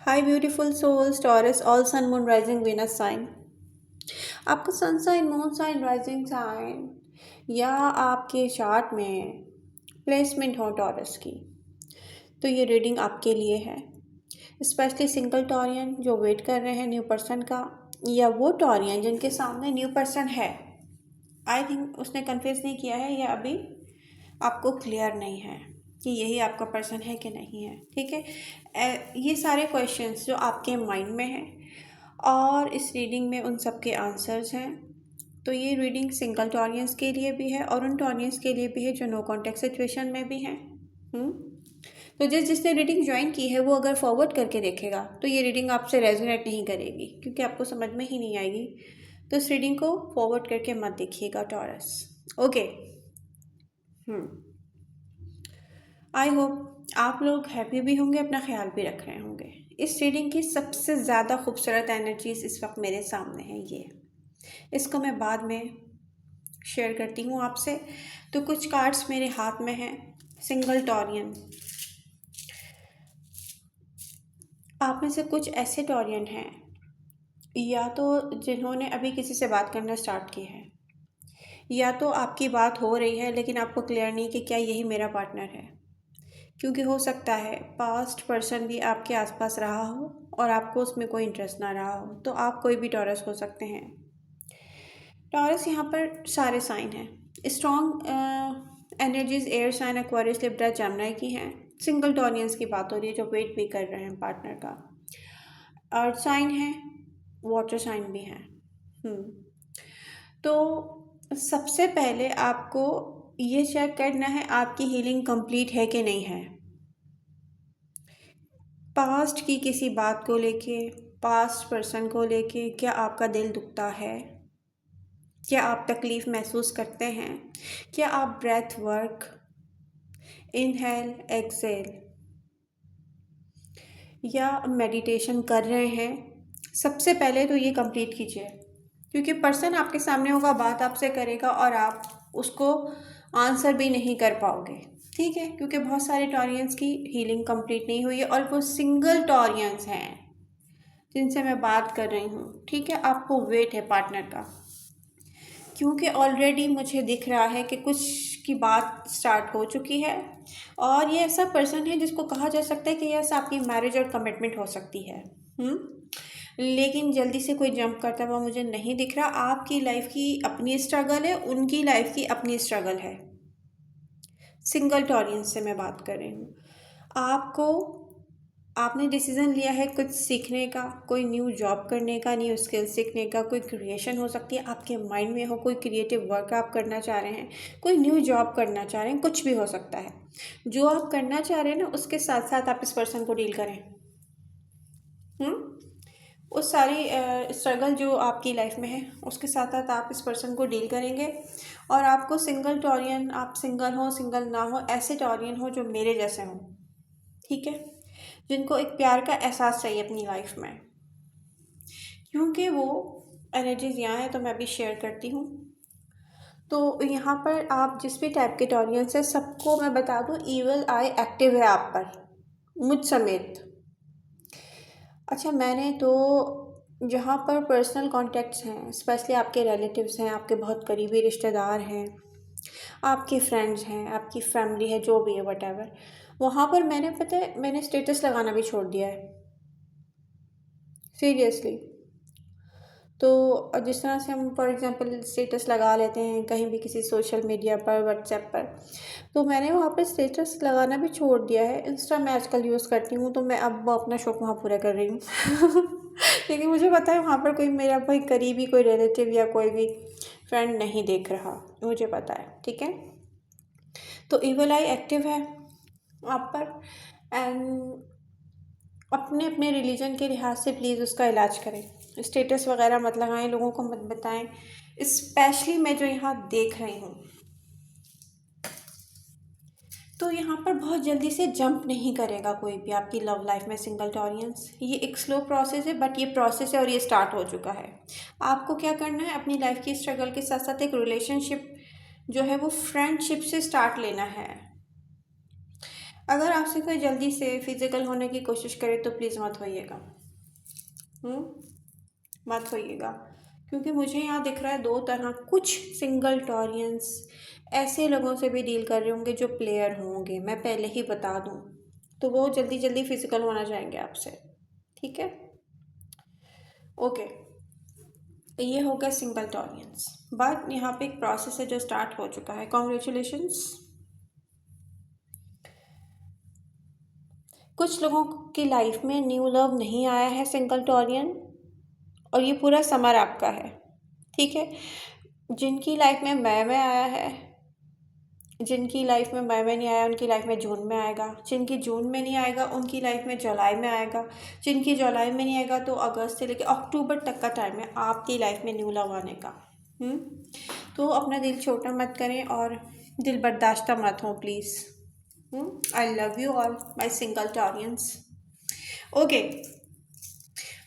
हाय beautiful souls Taurus all sun moon rising Venus sign. आपका sun sign moon sign rising sign या आपके chart में placement हो taurus की, तो ये रीडिंग आपके लिए है। स्पेशली सिंगल टॉरियन जो वेट कर रहे हैं न्यू पर्सन का, या वो टॉरियन जिनके सामने न्यू पर्सन है। आई थिंक उसने कन्फ्यूज़ नहीं किया है या अभी आपको क्लियर नहीं है कि यही आपका पर्सन है कि नहीं है। ठीक है, ये सारे क्वेश्चंस जो आपके माइंड में हैं और इस रीडिंग में उन सब के आंसर्स हैं। तो ये रीडिंग सिंगल टॉरियंस के लिए भी है और उन टॉरियंस के लिए भी है जो नो कॉन्टेक्ट सिचुएशन में भी हैं। तो जिसने रीडिंग ज्वाइन की है वो अगर फॉरवर्ड करके देखेगा तो ये रीडिंग आपसे रेजोनेट नहीं करेगी, क्योंकि आपको समझ में ही नहीं आएगी। तो इस रीडिंग को फॉरवर्ड करके मत देखिएगा टॉरस। ओके। आई होप आप लोग हैप्पी भी होंगे, अपना ख्याल भी रख रहे होंगे। इस रीडिंग की सबसे ज़्यादा खूबसूरत एनर्जीज इस वक्त मेरे सामने है। इसको मैं बाद में शेयर करती हूँ आपसे। तो कुछ कार्ड्स मेरे हाथ में हैं। सिंगल टॉरियन, आप में से कुछ ऐसे टॉरियन हैं या तो जिन्होंने अभी किसी से बात करना स्टार्ट की है, या तो आपकी बात हो रही है लेकिन आपको क्लियर नहीं कि क्या यही मेरा पार्टनर है। क्योंकि हो सकता है पास्ट पर्सन भी आपके आसपास रहा हो और आपको उसमें कोई इंटरेस्ट ना रहा हो। तो आप कोई भी टॉरस हो सकते हैं। टॉरस यहाँ पर सारे साइन हैं। Strong energies air sign, Aquarius, Libra, Gemini की हैं। सिंगल टॉरियंस की बात हो रही है जो वेट भी कर रहे हैं पार्टनर का। अर्थ साइन है, वाटर साइन भी है। तो सबसे पहले आपको ये चेक करना है आपकी हीलिंग कंप्लीट है कि नहीं है। पास्ट की किसी बात को लेके, पास्ट पर्सन को लेके क्या आपका दिल दुखता है? क्या आप तकलीफ़ महसूस करते हैं? क्या आप ब्रेथ वर्क, इनहेल एक्सेल या मेडिटेशन कर रहे हैं? सबसे पहले तो ये कंप्लीट कीजिए, क्योंकि पर्सन आपके सामने होगा, बात आपसे करेगा और आप उसको आंसर भी नहीं कर पाओगे। ठीक है, क्योंकि बहुत सारे टॉरियंस की हीलिंग कंप्लीट नहीं हुई है और वो सिंगल टॉरियंस हैं जिनसे मैं बात कर रही हूँ। ठीक है, आपको वेट है पार्टनर का, क्योंकि ऑलरेडी मुझे दिख रहा है कि कुछ की बात स्टार्ट हो चुकी है और ये ऐसा पर्सन है जिसको कहा जा सकता है कि यस आपकी मैरिज और कमिटमेंट हो सकती है। लेकिन जल्दी से कोई जंप करता हुआ मुझे नहीं दिख रहा। आपकी लाइफ की अपनी स्ट्रगल है, उनकी लाइफ की अपनी स्ट्रगल है। सिंगल टॉरियंस से मैं बात कर रही हूँ। आपने डिसीज़न लिया है कुछ सीखने का, कोई न्यू जॉब करने का, न्यू स्किल सीखने का, कोई क्रिएशन हो सकती है आपके माइंड में हो, कोई क्रिएटिव वर्क आप करना चाह रहे हैं, कोई न्यू जॉब करना चाह रहे हैं, कुछ भी हो सकता है। जो आप करना चाह रहे हैं ना, उसके साथ साथ आप इस पर्सन को डील करें। उस सारी स्ट्रगल जो आपकी लाइफ में है उसके साथ साथ आप इस पर्सन को डील करेंगे। और आपको सिंगल टॉरियन, आप सिंगल हो सिंगल ना हो, ऐसे टॉरियन हो जो मेरे जैसे हों। ठीक है, जिनको एक प्यार का एहसास चाहिए अपनी लाइफ में, क्योंकि वो एनर्जीज यहाँ है तो मैं अभी शेयर करती हूँ। तो यहाँ पर आप जिस भी टाइप के टॉरियंस है सबको मैं बता दूँ, ईवल आई एक्टिव है आप पर, मुझ समेत। अच्छा, मैंने तो जहाँ पर पर्सनल कॉन्टेक्ट्स हैं, स्पेशली आपके रिलेटिव्स हैं, आपके बहुत करीबी रिश्तेदार हैं, आपके फ्रेंड्स हैं, आपकी फैमिली है, जो भी है वटेवर, वहाँ पर मैंने पता है मैंने स्टेटस लगाना भी छोड़ दिया है, सीरियसली। तो जिस तरह से हम फॉर एग्ज़ाम्पल स्टेटस लगा लेते हैं कहीं भी किसी सोशल मीडिया पर, व्हाट्सएप पर, तो मैंने वहाँ पर स्टेटस लगाना भी छोड़ दिया है। इंस्टा मैं आजकल यूज़ करती हूँ, तो मैं अब अपना शौक़ वहाँ पूरा कर रही हूँ क्योंकि मुझे पता है वहाँ पर कोई मेरा भाई करीबी कोई रिलेटिव या कोई भी फ्रेंड नहीं देख रहा, मुझे पता है। ठीक है, तो ईवल आई एक्टिव है आप पर। एंड अपने अपने रिलीजन के लिहाज से प्लीज़ उसका इलाज करें। स्टेटस वगैरह मत लगाएं, लोगों को मत बताएं। स्पेशली मैं जो यहाँ देख रही हूँ, तो यहाँ पर बहुत जल्दी से जंप नहीं करेगा कोई भी आपकी लव लाइफ में सिंगल टॉरियंस। ये एक स्लो प्रोसेस है, बट ये प्रोसेस है और ये स्टार्ट हो चुका है। आपको क्या करना है, अपनी लाइफ की स्ट्रगल के साथ साथ एक रिलेशनशिप जो है वो फ्रेंडशिप से स्टार्ट लेना है। अगर आपसे कोई जल्दी से फिजिकल होने की कोशिश करे तो प्लीज़ मत होइएगा। मत होइएगा, क्योंकि मुझे यहाँ दिख रहा है दो तरह, कुछ सिंगल टॉरियंस ऐसे लोगों से भी डील कर रहे होंगे जो प्लेयर होंगे, मैं पहले ही बता दूँ, तो वो जल्दी जल्दी फिजिकल होना चाहेंगे आपसे। ठीक है, ओके। ये हो गया सिंगल टॉरियंस। बट यहाँ पे एक प्रोसेस है जो स्टार्ट हो चुका है। कॉन्ग्रेचुलेशंस। कुछ लोगों की लाइफ में न्यू लव नहीं आया है सिंगल टॉरियन, और ये पूरा समर आपका है। ठीक है, जिनकी लाइफ में मैं आया है, जिनकी लाइफ में मैं नहीं आया उनकी लाइफ में जून में आएगा, जिनकी जून में नहीं आएगा उनकी लाइफ में जुलाई में आएगा, जिनकी जुलाई में नहीं आएगा तो अगस्त से लेकर अक्टूबर तक का टाइम है आपकी लाइफ में न्यू लव आने का। तो अपना दिल छोटा मत करें और दिल बर्दाश्ता मत हो please. I love you all my single Taureans. Okay,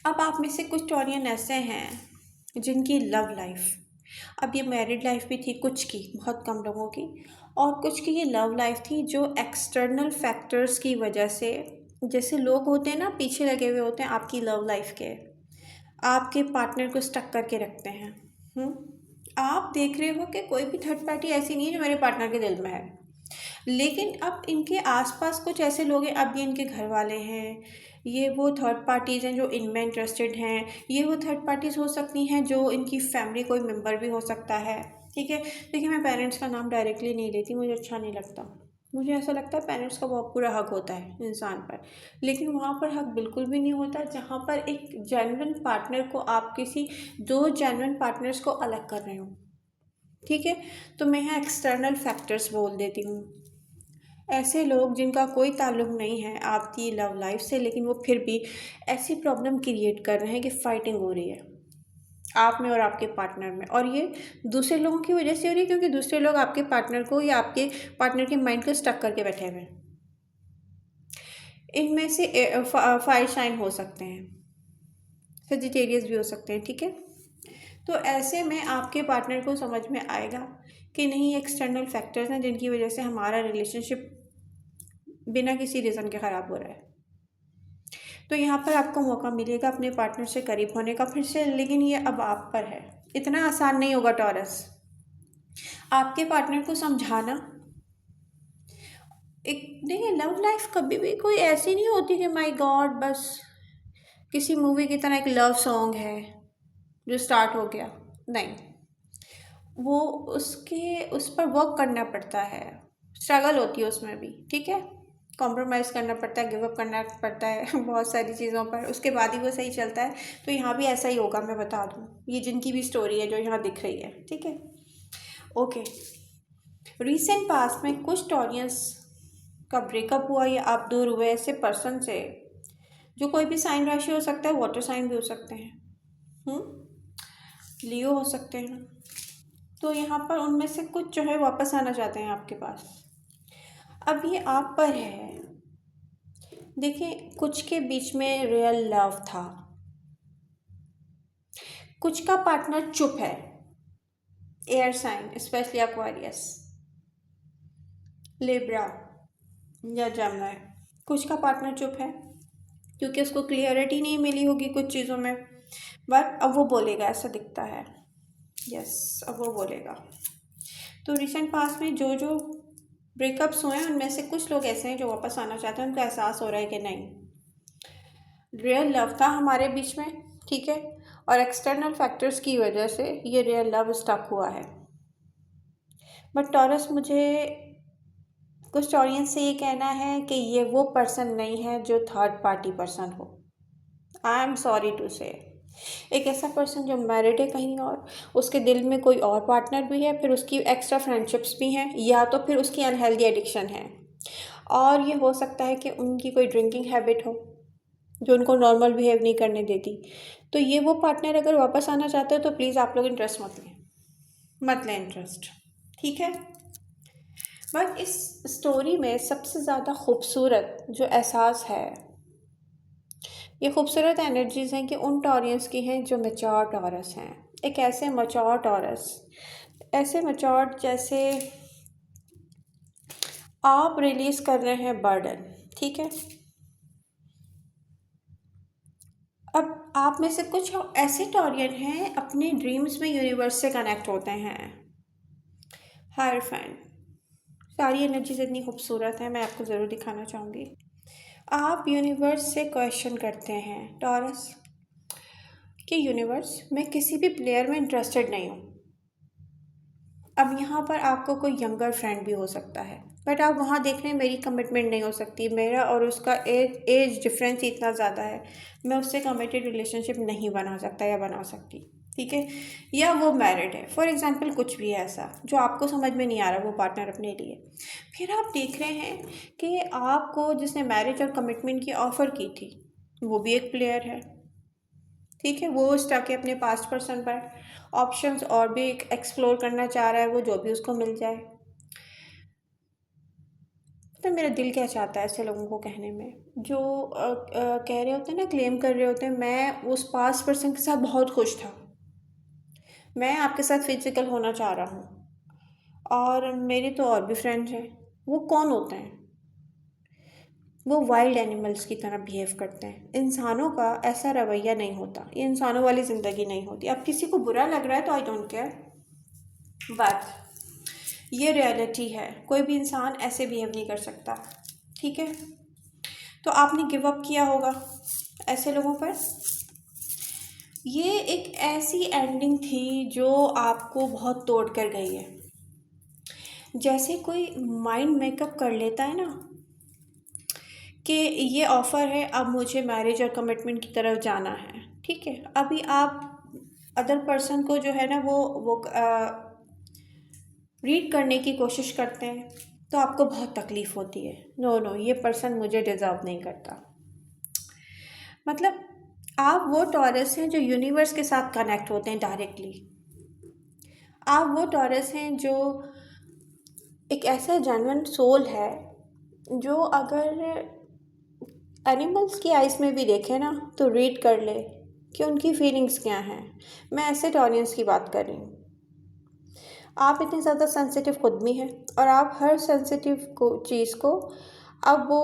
अब आप में से कुछ टॉरियन ऐसे हैं जिनकी लव लाइफ, अब ये मैरिड लाइफ भी थी कुछ की, बहुत कम लोगों की, और कुछ की ये लव लाइफ थी जो एक्सटर्नल फैक्टर्स की वजह से, जैसे लोग होते हैं ना पीछे लगे हुए होते हैं आपकी लव लाइफ के, आपके पार्टनर को स्टक करके रखते हैं। आप देख रहे हो कि कोई भी थर्ड पार्टी ऐसी नहीं है जो मेरे पार्टनर के दिल में है, लेकिन अब इनके आसपास कुछ ऐसे लोग हैं, अब ये इनके घर वाले हैं, ये वो थर्ड पार्टीज़ हैं जो इनमें इंटरेस्टेड हैं, ये वो थर्ड पार्टीज़ हो सकती हैं जो इनकी फैमिली कोई मेंबर भी हो सकता है। ठीक है, देखिए मैं पेरेंट्स का नाम डायरेक्टली नहीं लेती, मुझे अच्छा नहीं लगता, मुझे ऐसा लगता है पेरेंट्स का बहुत पूरा हक होता है इंसान पर, लेकिन वहाँ पर हक बिल्कुल भी नहीं होता जहाँ पर एक जेन्युइन पार्टनर को आप किसी दो जेन्युइन पार्टनर्स को अलग कर रहे हो। ठीक है, तो मैं यहाँ एक्सटर्नल फैक्टर्स बोल देती हूँ। ऐसे लोग जिनका कोई ताल्लुक़ नहीं है आपकी लव लाइफ से, लेकिन वो फिर भी ऐसी प्रॉब्लम क्रिएट कर रहे हैं कि फाइटिंग हो रही है आप में और आपके पार्टनर में, और ये दूसरे लोगों की वजह से हो रही है, क्योंकि दूसरे लोग आपके पार्टनर को या आपके पार्टनर के माइंड को स्टक करके बैठे हुए हैं। इनमें से फायर साइन हो सकते हैं, सजिटेरियस भी हो सकते हैं। ठीक है, तो ऐसे में आपके पार्टनर को समझ में आएगा कि नहीं, एक्सटर्नल फैक्टर्स हैं जिनकी वजह से हमारा रिलेशनशिप बिना किसी रीज़न के ख़राब हो रहा है। तो यहाँ पर आपको मौका मिलेगा अपने पार्टनर से करीब होने का फिर से, लेकिन ये अब आप पर है, इतना आसान नहीं होगा टॉरस। आपके पार्टनर को समझाना, एक देखिए लव लाइफ कभी भी कोई ऐसी नहीं होती कि माय गॉड बस किसी मूवी की तरह एक लव सॉन्ग है जो स्टार्ट हो गया, नहीं, वो उस पर वर्क करना पड़ता है, स्ट्रगल होती है उसमें भी। ठीक है, कॉम्प्रोमाइज़ करना पड़ता है, गिव अप करना पड़ता है बहुत सारी चीज़ों पर, उसके बाद ही वो सही चलता है। तो यहाँ भी ऐसा ही होगा, मैं बता दूँ, ये जिनकी भी स्टोरी है जो यहाँ दिख रही है। ठीक है, ओके। रिसेंट पास्ट में कुछ टॉरियंस का ब्रेकअप हुआ या आप दूर हुए ऐसे पर्सन से, जो कोई भी साइन राशि हो सकता है, वाटर साइन भी हो सकते हैं, लियो हो सकते हैं। तो यहाँ पर उनमें से कुछ जो है वापस आना चाहते हैं आपके पास। अब ये आप पर है। देखिए, कुछ के बीच में रियल लव था, कुछ का पार्टनर चुप है, air sign specially Aquarius, Libra या जमुना, कुछ का पार्टनर चुप है क्योंकि उसको क्लियरिटी नहीं मिली होगी कुछ चीज़ों में, बट अब वो बोलेगा, ऐसा दिखता है। यस, अब वो बोलेगा। तो रिसेंट पास्ट में जो जो ब्रेकअप्स हुए हैं उनमें से कुछ लोग ऐसे हैं जो वापस आना चाहते हैं, उनको एहसास हो रहा है कि नहीं, रियल लव था हमारे बीच में। ठीक है, और एक्सटर्नल फैक्टर्स की वजह से ये रियल लव स्टक हुआ है। बट टॉरस, मुझे कुछ ऑडियंस से ये कहना है कि ये वो पर्सन नहीं है जो थर्ड पार्टी पर्सन हो। आई एम सॉरी टू से, एक ऐसा पर्सन जो मैरिड है कहीं और, उसके दिल में कोई और पार्टनर भी है, फिर उसकी एक्स्ट्रा फ्रेंडशिप्स भी हैं, या तो फिर उसकी अनहेल्दी एडिक्शन है, और ये हो सकता है कि उनकी कोई ड्रिंकिंग हैबिट हो जो उनको नॉर्मल बिहेव नहीं करने देती। तो ये वो पार्टनर अगर वापस आना चाहते हो तो प्लीज़ आप लोग इंटरेस्ट मत लें इंटरेस्ट। ठीक है, बट इस स्टोरी में सबसे ज़्यादा खूबसूरत जो एहसास है, ये खूबसूरत एनर्जीज़ हैं कि उन टॉरियंस की हैं जो मैच्योर टॉरस हैं। एक ऐसे मैच्योर टॉरस, ऐसे मैच्योर जैसे आप रिलीज़ कर रहे हैं बर्डन, ठीक है। अब आप में से कुछ ऐसे टॉरियन हैं अपने ड्रीम्स में यूनिवर्स से कनेक्ट होते हैं। हायरफैंट, सारी एनर्जीज इतनी खूबसूरत है, मैं आपको ज़रूर दिखाना चाहूँगी। आप यूनिवर्स से क्वेश्चन करते हैं टॉरस कि यूनिवर्स, मैं किसी भी प्लेयर में इंटरेस्टेड नहीं हूँ। अब यहाँ पर आपको कोई यंगर फ्रेंड भी हो सकता है, बट आप वहाँ देख रहे हैं मेरी कमिटमेंट नहीं हो सकती, मेरा और उसका एज डिफरेंस ही इतना ज़्यादा है, मैं उससे कमिटेड रिलेशनशिप नहीं बना सकता या बना सकती, ठीक है। या वो मैरिड है, फॉर एग्जांपल कुछ भी है ऐसा जो आपको समझ में नहीं आ रहा वो पार्टनर अपने लिए। फिर आप देख रहे हैं कि आपको जिसने मैरिज और कमिटमेंट की ऑफ़र की थी वो भी एक प्लेयर है, ठीक है। वो स्टक है अपने पास्ट पर्सन पर, ऑप्शंस और भी एक्सप्लोर करना चाह रहा है, वो जो भी उसको मिल जाए। तो मेरा दिल क्या चाहता है ऐसे लोगों को कहने में, जो कह रहे होते हैं ना, क्लेम कर रहे होते हैं मैं उस पास्ट पर्सन के साथ बहुत खुश था, मैं आपके साथ फिजिकल होना चाह रहा हूँ, और मेरे तो और भी फ्रेंड्स हैं। वो कौन होते हैं? वो वाइल्ड एनिमल्स की तरह बिहेव करते हैं। इंसानों का ऐसा रवैया नहीं होता, ये इंसानों वाली ज़िंदगी नहीं होती। अब किसी को बुरा लग रहा है तो आई डोंट केयर, बट ये रियलिटी है, कोई भी इंसान ऐसे बिहेव नहीं कर सकता, ठीक है। तो आपने गिव अप किया होगा ऐसे लोगों पर। ये एक ऐसी एंडिंग थी जो आपको बहुत तोड़ कर गई है। जैसे कोई माइंड मेकअप कर लेता है ना कि ये ऑफ़र है, अब मुझे मैरिज और कमिटमेंट की तरफ जाना है, ठीक है। अभी आप अदर पर्सन को जो है ना वो रीड करने की कोशिश करते हैं तो आपको बहुत तकलीफ़ होती है। नो नो, ये पर्सन मुझे डिज़र्व नहीं करता। मतलब आप वो टॉरस हैं जो यूनिवर्स के साथ कनेक्ट होते हैं डायरेक्टली। आप वो टॉरस हैं जो एक ऐसा जेन्युइन सोल है जो अगर एनिमल्स की आइज़ में भी देखे ना तो रीड कर ले कि उनकी फीलिंग्स क्या हैं। मैं ऐसे टॉरियंस की बात कर रही हूँ। आप इतने ज़्यादा सेंसिटिव खुद भी हैं, और आप हर सेंसिटिव को चीज़ को, अब वो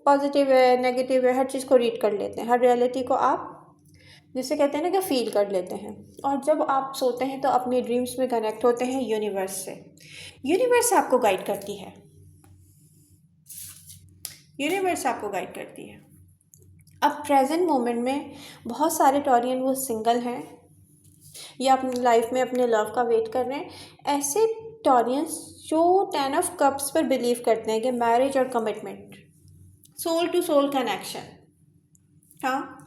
पॉजिटिव है नेगेटिव है, हर चीज़ को रीड कर लेते हैं, हर रियलिटी को आप जिसे कहते हैं ना कि फ़ील कर लेते हैं। और जब आप सोते हैं तो अपने ड्रीम्स में कनेक्ट होते हैं यूनिवर्स से। यूनिवर्स आपको गाइड करती है, यूनिवर्स आपको गाइड करती है। अब प्रेजेंट मोमेंट में बहुत सारे टॉरियन वो सिंगल हैं या अपनी लाइफ में अपने लव का वेट कर रहे हैं। ऐसे टॉरियंस जो 10 ऑफ कप्स पर बिलीव करते हैं कि मैरिज और commitment, soul to soul connection. हाँ,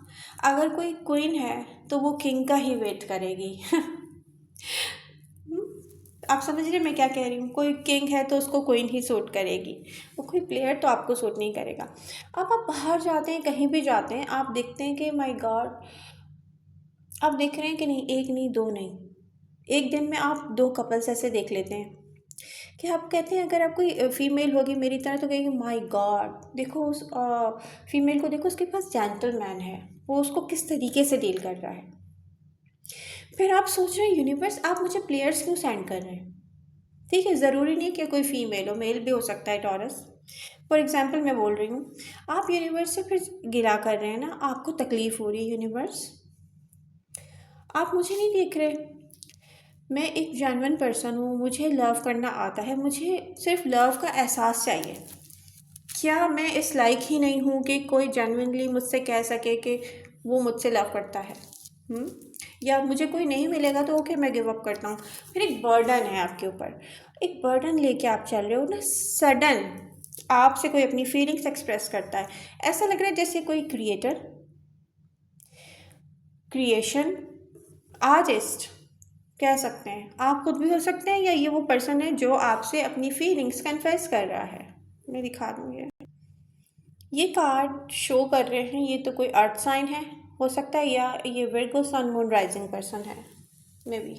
अगर कोई क्वीन है तो वो किंग का ही वेट करेगी। आप समझ रहे मैं क्या कह रही हूँ? कोई किंग है तो उसको क्वीन ही सूट करेगी, वो कोई प्लेयर तो आपको सूट नहीं करेगा। अब आप बाहर जाते हैं, कहीं भी जाते हैं, आप देखते हैं कि माय गॉड, आप देख रहे हैं कि नहीं, एक नहीं दो नहीं, एक दिन में आप 2 कपल्स ऐसे देख लेते हैं कि आप कहते हैं अगर आप कोई फीमेल होगी मेरी तरह तो कहेंगे माय गॉड, देखो उस फीमेल को, देखो उसके पास जेंटलमैन है, वो उसको किस तरीके से डील कर रहा है। फिर आप सोच रहे हैं यूनिवर्स आप मुझे प्लेयर्स क्यों सेंड कर रहे हैं? ठीक है, ज़रूरी नहीं कि कोई फीमेल हो, मेल भी हो सकता है टॉरस। फॉर एग्जांपल मैं बोल रही हूँ, आप यूनिवर्स से फिर गिला कर रहे हैं ना, आपको तकलीफ़ हो रही है। यूनिवर्स, आप मुझे नहीं देख रहे, मैं एक जेन्युइन पर्सन हूँ, मुझे लव करना आता है, मुझे सिर्फ लव का एहसास चाहिए। क्या मैं इस लायक ही नहीं हूँ कि कोई जेन्युइनली मुझसे कह सके कि वो मुझसे लव करता है? या मुझे कोई नहीं मिलेगा तो ओके मैं गिव अप करता हूँ। फिर एक बर्डन है आपके ऊपर, एक बर्डन लेके आप चल रहे हो ना, सडन आपसे कोई अपनी फीलिंग्स एक्सप्रेस करता है, ऐसा लग रहा है जैसे कोई क्रिएशन आर्टिस्ट कह सकते हैं, आप खुद भी हो सकते हैं, या ये वो पर्सन है जो आपसे अपनी फीलिंग्स कन्फेस कर रहा है। मैं दिखा दूँगी, ये कार्ड शो कर रहे हैं, ये तो कोई अर्थ साइन है हो सकता है, या ये Virgo sun moon rising person है मे बी।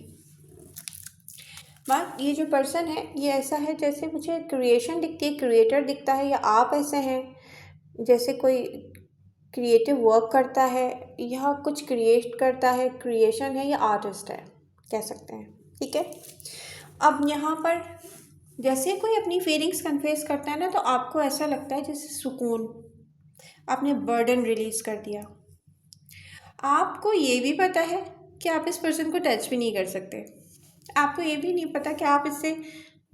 बट ये जो पर्सन है ये ऐसा है जैसे मुझे क्रिएशन दिखती है, क्रिएटर दिखता है, या आप ऐसे हैं जैसे कोई क्रिएटिव वर्क करता है या कुछ क्रिएट करता है, क्रिएशन है या आर्टिस्ट है कह सकते हैं, ठीक है। अब यहाँ पर जैसे कोई अपनी फीलिंग्स कन्फेस करता है ना, तो आपको ऐसा लगता है जैसे सुकून, आपने बर्डन रिलीज़ कर दिया। आपको ये भी पता है कि आप इस पर्सन को टच भी नहीं कर सकते। आपको ये भी नहीं पता कि आप इससे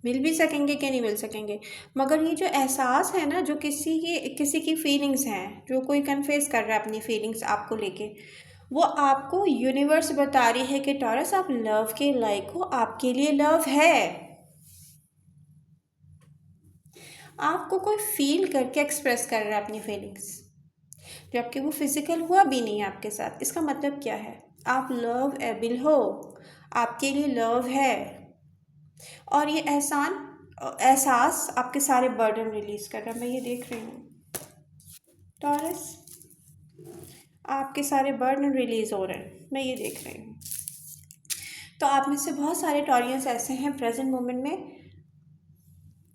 मिल भी सकेंगे कि नहीं मिल सकेंगे। मगर ये जो एहसास है ना, जो किसी की फीलिंग्स हैं, जो कोई कन्फेस कर रहा है अपनी फीलिंग्स आपको लेके, वो आपको यूनिवर्स बता रही है कि टॉरस आप लव के लायक हो, आपके लिए लव है। आपको कोई फील करके एक्सप्रेस कर रहा है अपनी फीलिंग्स, जबकि वो फिजिकल हुआ भी नहीं है आपके साथ। इसका मतलब क्या है? आप लव एबल हो, आपके लिए लव है। और ये एहसास आपके सारे बर्डन रिलीज कर रहा है। मैं ये देख रही हूँ टॉरस, आपके सारे बर्डन रिलीज हो रहे हैं, मैं ये देख रही हूँ। तो आप में से बहुत सारे टॉरियंस ऐसे हैं प्रेजेंट मोमेंट में,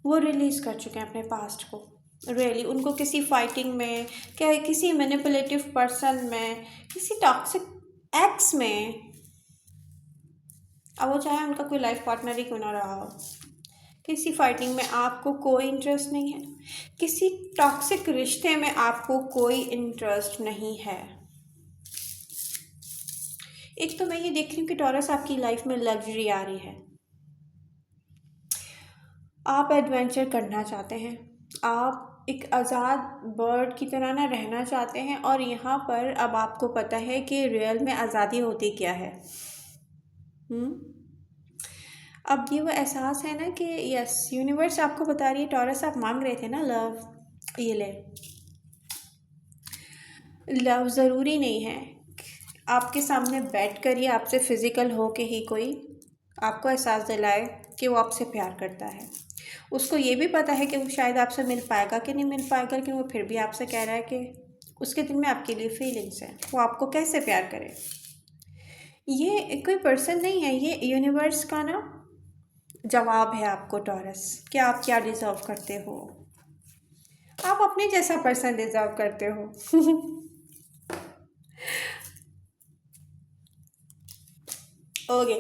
वो रिलीज़ कर चुके हैं अपने पास्ट को। रियली उनको किसी फाइटिंग में, क्या किसी मैनिपुलेटिव पर्सन में, किसी टॉक्सिक एक्स में, अब वो चाहे उनका कोई लाइफ पार्टनर ही क्यों ना रहा हो, किसी फाइटिंग में आपको कोई इंटरेस्ट नहीं है, किसी टॉक्सिक रिश्ते में आपको कोई इंटरेस्ट नहीं है। एक तो मैं ये देख रही हूँ कि टॉरस आपकी लाइफ में लग्जरी आ रही है, आप एडवेंचर करना चाहते हैं, आप एक आज़ाद बर्ड की तरह ना रहना चाहते हैं। और यहाँ पर अब आपको पता है कि रियल में आज़ादी होती क्या है। अब ये वो एहसास है ना कि यस, यूनिवर्स आपको बता रही है टॉरस आप मांग रहे थे ना लव, ये ले। लव ज़रूरी नहीं है आपके सामने बैठ कर ही आपसे फिज़िकल हो के ही कोई आपको एहसास दिलाए कि वो आपसे प्यार करता है। उसको ये भी पता है कि वो शायद आपसे मिल पाएगा कि नहीं मिल पाएगा, लेकिन वो फिर भी आपसे कह रहा है कि उसके दिल में आपके लिए फीलिंग्स हैं, वो आपको कैसे प्यार करे। ये कोई पर्सन नहीं है, ये यूनिवर्स का ना जवाब है आपको टॉरस, कि आप क्या डिज़र्व करते हो। आप अपने जैसा पर्सन डिज़र्व करते हो। ओके,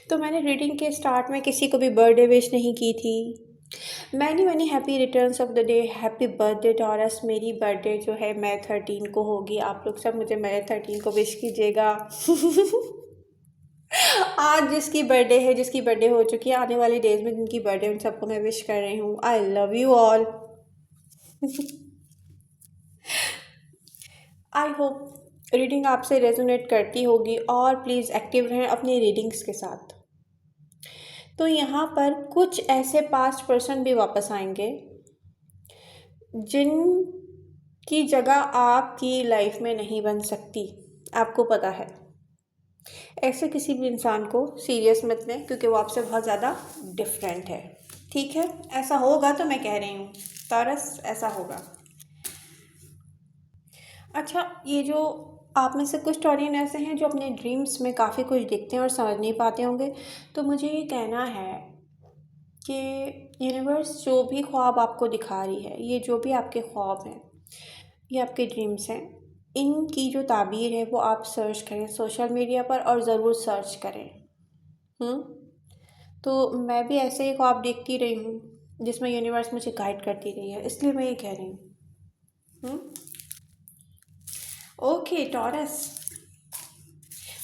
तो मैंने रीडिंग के स्टार्ट में किसी को भी बर्थडे विश नहीं की थी। Many many happy returns of the day, happy birthday taurus. मेरी बर्थडे जो है मई 13 को होगी, आप लोग सब मुझे मई 13 को विश कीजिएगा। आज जिसकी बर्थडे है, जिसकी बर्थडे हो चुकी है, आने वाले डेज में जिनकी बर्थडे, उन सबको मैं विश कर रही हूँ। आई love you all. I hope reading आपसे रेजोनेट करती होगी, और प्लीज़ एक्टिव रहें अपनी रीडिंग्स के साथ। तो यहाँ पर कुछ ऐसे पास्ट पर्सन भी वापस आएंगे जिनकी जगह आपकी लाइफ में नहीं बन सकती, आपको पता है। ऐसे किसी भी इंसान को सीरियस मत लें, क्योंकि वो आपसे बहुत ज़्यादा डिफरेंट है। ठीक है, ऐसा होगा तो मैं कह रही हूँ टॉरस, ऐसा होगा। अच्छा, ये जो आप में से कुछ टॉरियन ऐसे हैं जो अपने ड्रीम्स में काफ़ी कुछ देखते हैं और समझ नहीं पाते होंगे, तो मुझे ये कहना है कि यूनिवर्स जो भी ख्वाब आपको दिखा रही है, ये जो भी आपके ख्वाब हैं, ये आपके ड्रीम्स हैं, इनकी जो ताबीर है वो आप सर्च करें सोशल मीडिया पर, और ज़रूर सर्च करें। तो मैं भी ऐसे ही ख्वाब देखती रही हूँ जिसमें यूनिवर्स मुझे गाइड करती रही है, इसलिए मैं ये कह रही हूँ। Okay Taurus,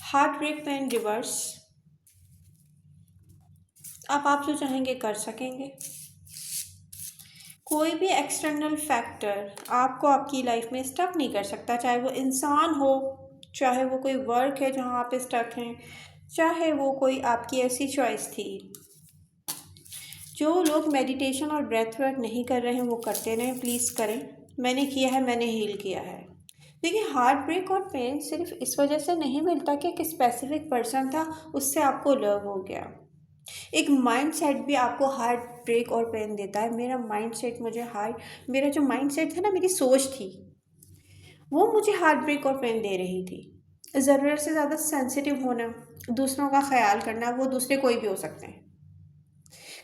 heartbreak pain reverse, आप जो चाहेंगे कर सकेंगे। कोई भी एक्सटर्नल फैक्टर आपको आपकी लाइफ में स्टक नहीं कर सकता, चाहे वो इंसान हो, चाहे वो कोई वर्क है जहाँ आप स्टक हैं, चाहे वो कोई आपकी ऐसी चॉइस थी। जो लोग मेडिटेशन और ब्रेथ वर्क नहीं कर रहे हैं वो करते रहें, प्लीज़ करें। मैंने किया है, मैंने हील किया है। देखिए, हार्ट ब्रेक और पेन सिर्फ इस वजह से नहीं मिलता कि एक स्पेसिफिक पर्सन था, उससे आपको लव हो गया। एक माइंड सेट भी आपको हार्ट ब्रेक और पेन देता है। मेरा माइंड सेट मेरा जो माइंड सेट था ना, मेरी सोच थी, वो मुझे हार्ट ब्रेक और पेन दे रही थी। ज़रूरत से ज़्यादा सेंसिटिव होना, दूसरों का ख्याल करना, वो दूसरे कोई भी हो सकते हैं।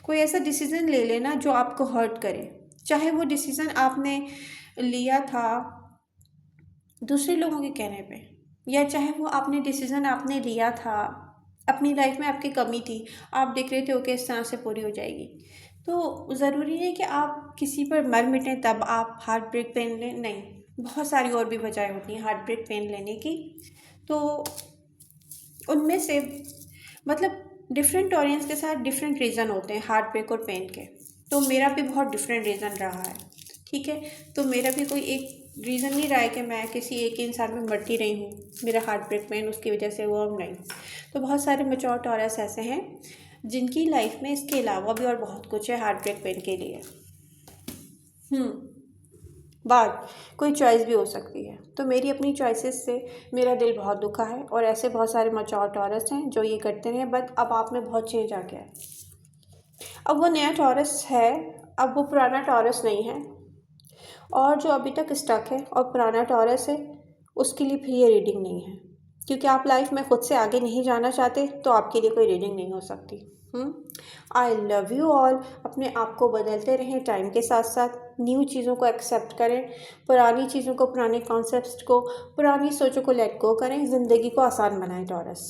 कोई ऐसा डिसीज़न ले लेना जो आपको हर्ट करे, चाहे वो डिसीज़न आपने लिया था दूसरे लोगों के कहने पे, या चाहे वो डिसीज़न आपने लिया था अपनी लाइफ में, आपकी कमी थी, आप देख रहे थे ओके इस तरह से पूरी हो जाएगी, तो ज़रूरी है कि आप किसी पर मर मिटें तब आप हार्ट ब्रेक पेन लें, नहीं। बहुत सारी और भी वजह होती हैं हार्ट ब्रेक पेन लेने की। तो उनमें से मतलब डिफरेंट ऑडियंस के साथ डिफरेंट रीज़न होते हैं हार्ट ब्रेक और पेन के। तो मेरा भी बहुत डिफरेंट रीज़न रहा है, ठीक है। तो मेरा भी कोई एक रीज़न नहीं रहा है कि मैं किसी एक इंसान में मरती रही हूँ, मेरा हार्ट ब्रेक पेन उसकी वजह से वो, नहीं। तो बहुत सारे मैच्योर टॉरस ऐसे हैं जिनकी लाइफ में इसके अलावा भी और बहुत कुछ है हार्ट ब्रेक पेन के लिए। बात कोई चॉइस भी हो सकती है। तो मेरी अपनी चॉइसेस से मेरा दिल बहुत दुखा है और ऐसे बहुत सारे मैच्योर टॉरस हैं जो ये करते रहे, बट अब आप में बहुत चेंज आ गया है। अब वो नया टॉरस है, अब वो पुराना टॉरस नहीं है। और जो अभी तक स्टक है और पुराना टॉरस है, उसके लिए फिर ये रीडिंग नहीं है। क्योंकि आप लाइफ में खुद से आगे नहीं जाना चाहते तो आपके लिए कोई रीडिंग नहीं हो सकती। आई लव यू ऑल। अपने आप को बदलते रहें टाइम के साथ साथ, न्यू चीज़ों को एक्सेप्ट करें, पुरानी चीज़ों को, पुराने कॉन्सेप्ट्स को, पुरानी सोचों को लेट गो करें, ज़िंदगी को आसान बनाएं टॉरस।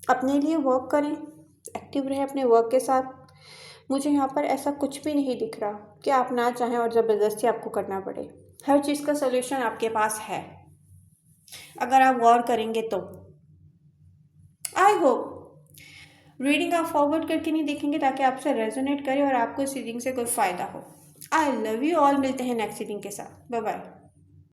अपने लिए वर्क करें, एक्टिव रहें अपने वर्क के साथ। मुझे यहाँ पर ऐसा कुछ भी नहीं दिख रहा कि आप ना चाहें और ज़बरदस्ती आपको करना पड़े। हर चीज़ का सलूशन आपके पास है अगर आप गौर करेंगे तो। आई होप रीडिंग आप फॉरवर्ड करके नहीं देखेंगे ताकि आपसे रेजोनेट करे और आपको इस रीडिंग से कोई फ़ायदा हो। I love you all. मिलते हैं नेक्स्ट रीडिंग के साथ। Bye bye.